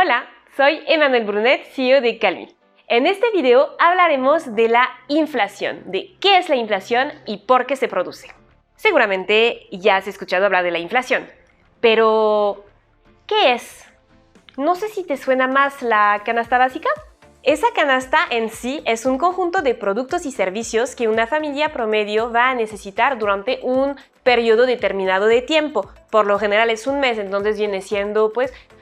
Hola, soy Emmanuel Brunet, CEO de Calmi. En este video hablaremos de la inflación, de qué es la inflación y por qué se produce. Seguramente ya has escuchado hablar de la inflación, pero ¿qué es? No sé si te suena más la canasta básica. Esa canasta en sí es un conjunto de productos y servicios que una familia promedio va a necesitar durante un periodo determinado de tiempo. Por lo general es un mes, entonces viene siendo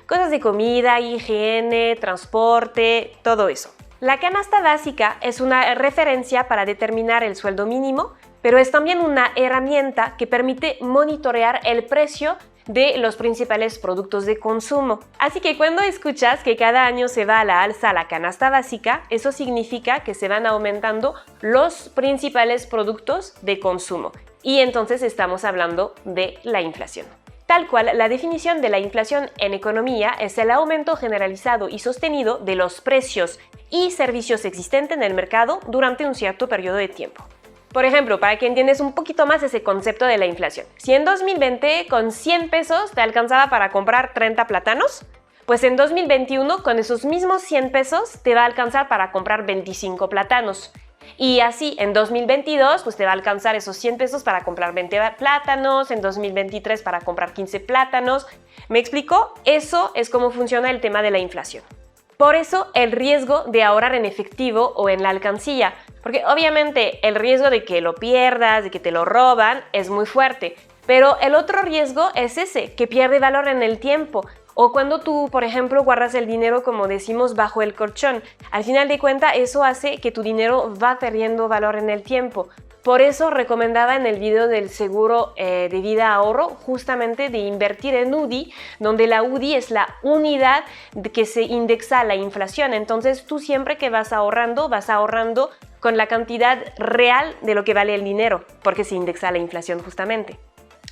cosas de comida, higiene, transporte, todo eso. La canasta básica es una referencia para determinar el sueldo mínimo, pero es también una herramienta que permite monitorear el precio de los principales productos de consumo. Así que cuando escuchas que cada año se va a la alza la canasta básica, eso significa que se van aumentando los principales productos de consumo. Y entonces estamos hablando de la inflación. Tal cual, la definición de la inflación en economía es el aumento generalizado y sostenido de los precios y servicios existentes en el mercado durante un cierto periodo de tiempo. Por ejemplo, para que entiendas un poquito más ese concepto de la inflación, si en 2020 con 100 pesos te alcanzaba para comprar 30 plátanos, pues en 2021 con esos mismos 100 pesos te va a alcanzar para comprar 25 plátanos. Y así en 2022 pues te va a alcanzar esos 100 pesos para comprar 20 plátanos, en 2023 para comprar 15 plátanos. ¿Me explico? Eso es cómo funciona el tema de la inflación. Por eso el riesgo de ahorrar en efectivo o en la alcancía, porque obviamente el riesgo de que lo pierdas, de que te lo roban, es muy fuerte. Pero el otro riesgo es ese, que pierde valor en el tiempo. O cuando tú, por ejemplo, guardas el dinero, como decimos, bajo el colchón. Al final de cuentas, eso hace que tu dinero va perdiendo valor en el tiempo. Por eso recomendaba en el video del seguro de vida ahorro justamente de invertir en UDI, donde la UDI es la unidad que se indexa a la inflación. Entonces tú siempre que vas ahorrando con la cantidad real de lo que vale el dinero, porque se indexa a la inflación justamente.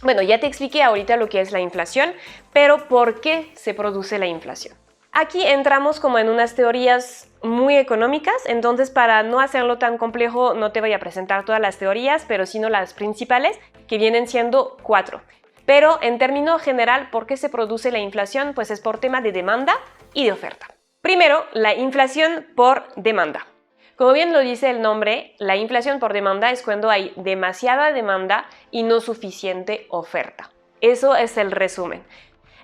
Bueno, ya te expliqué ahorita lo que es la inflación, pero ¿por qué se produce la inflación? Aquí entramos como en unas teorías muy económicas, entonces para no hacerlo tan complejo no te voy a presentar todas las teorías, pero sino las principales, que vienen siendo 4. Pero en término general, ¿por qué se produce la inflación? Pues es por tema de demanda y de oferta. Primero, la inflación por demanda. Como bien lo dice el nombre, la inflación por demanda es cuando hay demasiada demanda y no suficiente oferta. Eso es el resumen.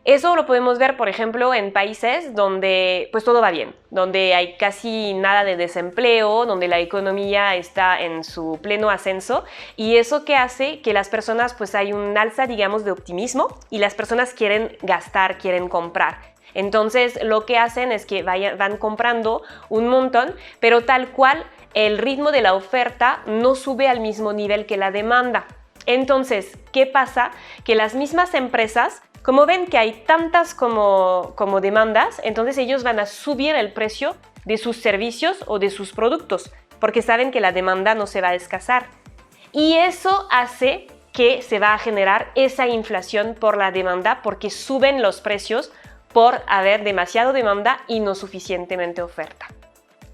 Eso lo podemos ver, por ejemplo, en países donde todo va bien, donde hay casi nada de desempleo, donde la economía está en su pleno ascenso, y eso que hace que las personas, hay un alza, digamos, de optimismo y las personas quieren gastar, quieren comprar. Entonces lo que hacen es que van comprando un montón, pero tal cual el ritmo de la oferta no sube al mismo nivel que la demanda. Entonces, ¿qué pasa? Que las mismas empresas, como ven que hay tantas como demandas, entonces ellos van a subir el precio de sus servicios o de sus productos, porque saben que la demanda no se va a escasar. Y eso hace que se va a generar esa inflación por la demanda, porque suben los precios por haber demasiada demanda y no suficientemente oferta.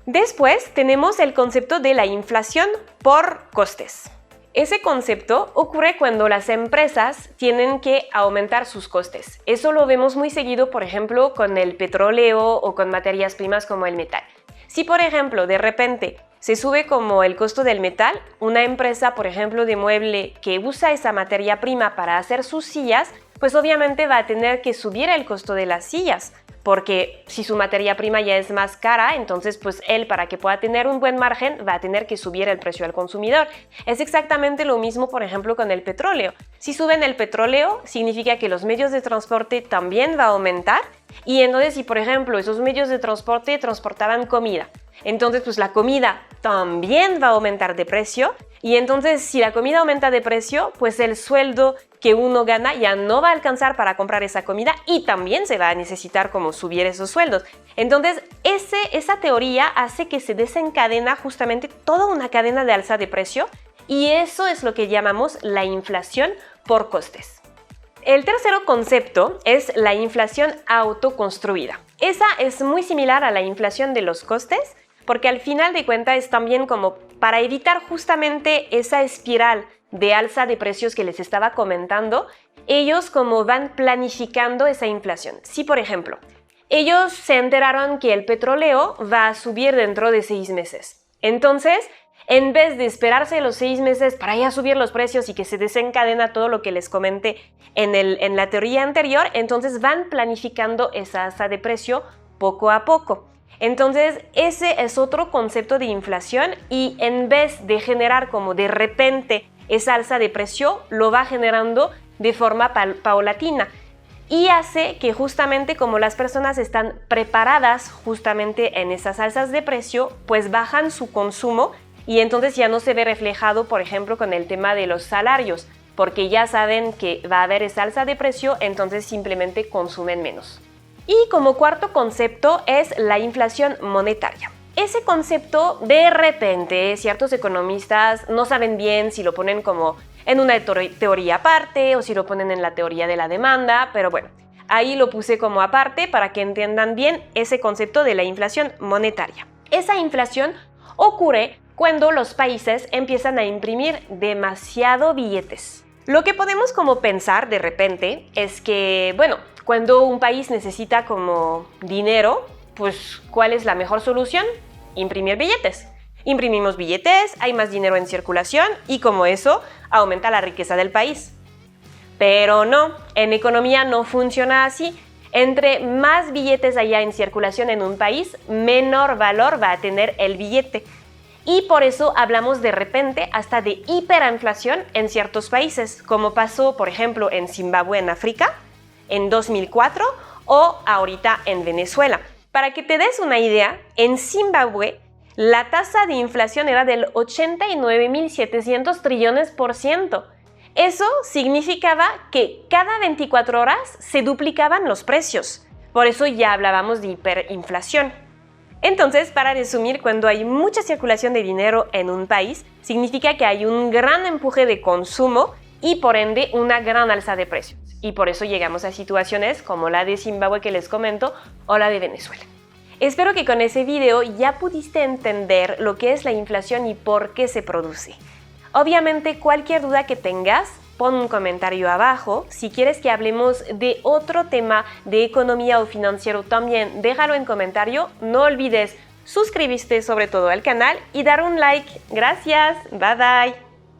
Después tenemos el concepto de la inflación por costes. Ese concepto ocurre cuando las empresas tienen que aumentar sus costes. Eso lo vemos muy seguido, por ejemplo, con el petróleo o con materias primas como el metal. Si, por ejemplo, de repente se sube como el costo del metal, una empresa, por ejemplo, de mueble que usa esa materia prima para hacer sus sillas, pues obviamente va a tener que subir el costo de las sillas, porque si su materia prima ya es más cara, entonces él, para que pueda tener un buen margen, va a tener que subir el precio al consumidor. Es exactamente lo mismo, por ejemplo, con el petróleo. Si suben el petróleo, significa que los medios de transporte también va a aumentar, y entonces si, por ejemplo, esos medios de transporte transportaban comida, entonces la comida también va a aumentar de precio, y entonces si la comida aumenta de precio, pues el sueldo que uno gana ya no va a alcanzar para comprar esa comida y también se va a necesitar como subir esos sueldos. Entonces esa teoría hace que se desencadena justamente toda una cadena de alza de precio, y eso es lo que llamamos la inflación por costes. El tercer concepto es la inflación autoconstruida. Esa es muy similar a la inflación de los costes, porque al final de cuentas es también como para evitar justamente esa espiral de alza de precios que les estaba comentando, ellos como van planificando esa inflación. Si, por ejemplo, ellos se enteraron que el petróleo va a subir dentro de 6 meses. Entonces, en vez de esperarse los 6 meses para ya subir los precios y que se desencadena todo lo que les comenté en la teoría anterior, entonces van planificando esa alza de precio poco a poco. Entonces, ese es otro concepto de inflación y en vez de generar como de repente esa alza de precio, lo va generando de forma paulatina. Y hace que justamente como las personas están preparadas justamente en esas alzas de precio, pues bajan su consumo y entonces ya no se ve reflejado, por ejemplo, con el tema de los salarios, porque ya saben que va a haber esa alza de precio, entonces simplemente consumen menos. Y como cuarto concepto es la inflación monetaria. Ese concepto, de repente, ciertos economistas no saben bien si lo ponen como en una teoría aparte o si lo ponen en la teoría de la demanda, pero bueno, ahí lo puse como aparte para que entiendan bien ese concepto de la inflación monetaria. Esa inflación ocurre cuando los países empiezan a imprimir demasiado billetes. Lo que podemos como pensar de repente es que, bueno, cuando un país necesita como dinero, pues ¿cuál es la mejor solución? Imprimir billetes. Imprimimos billetes, hay más dinero en circulación y como eso aumenta la riqueza del país. Pero no, en economía no funciona así. Entre más billetes haya en circulación en un país, menor valor va a tener el billete. Y por eso hablamos de repente hasta de hiperinflación en ciertos países, como pasó por ejemplo en Zimbabue en África en 2004 o ahorita en Venezuela. Para que te des una idea, en Zimbabue la tasa de inflación era del 89.700 trillones %. Eso significaba que cada 24 horas se duplicaban los precios. Por eso ya hablábamos de hiperinflación. Entonces, para resumir, cuando hay mucha circulación de dinero en un país, significa que hay un gran empuje de consumo y por ende una gran alza de precios. Y por eso llegamos a situaciones como la de Zimbabue que les comento o la de Venezuela. Espero que con ese video ya pudiste entender lo que es la inflación y por qué se produce. Obviamente, cualquier duda que tengas, pon un comentario abajo. Si quieres que hablemos de otro tema de economía o financiero también, déjalo en comentario. No olvides suscribirte sobre todo al canal y dar un like. Gracias. Bye bye.